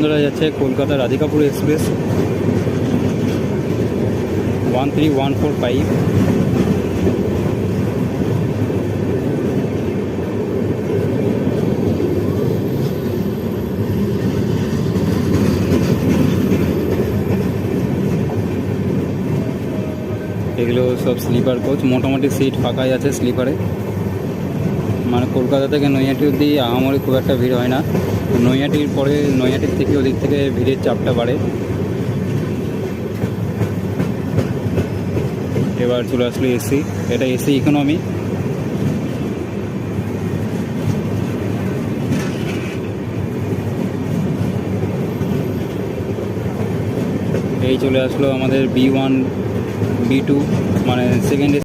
বন্ধুরা, যাচ্ছে কলকাতা রাধিকাপুর এক্সপ্রেস 13145। এগুলো সব স্লিপার কোচ, মোটামুটি সিট ফাঁকাই আছে স্লিপারে। মানে কলকাতা থেকে নৈহাটি অবধি আহামরি খুব একটা ভিড় হয় না। নৈহাটির পরে, নৈহাটির থেকে ওদিক থেকে ভিড়ের চাপটা বাড়ে। এবার চলে আসলো এসি, এটা এসি ইকোনমি। এই চলে আসলো আমাদের B1 B2 মানে সেকেন্ড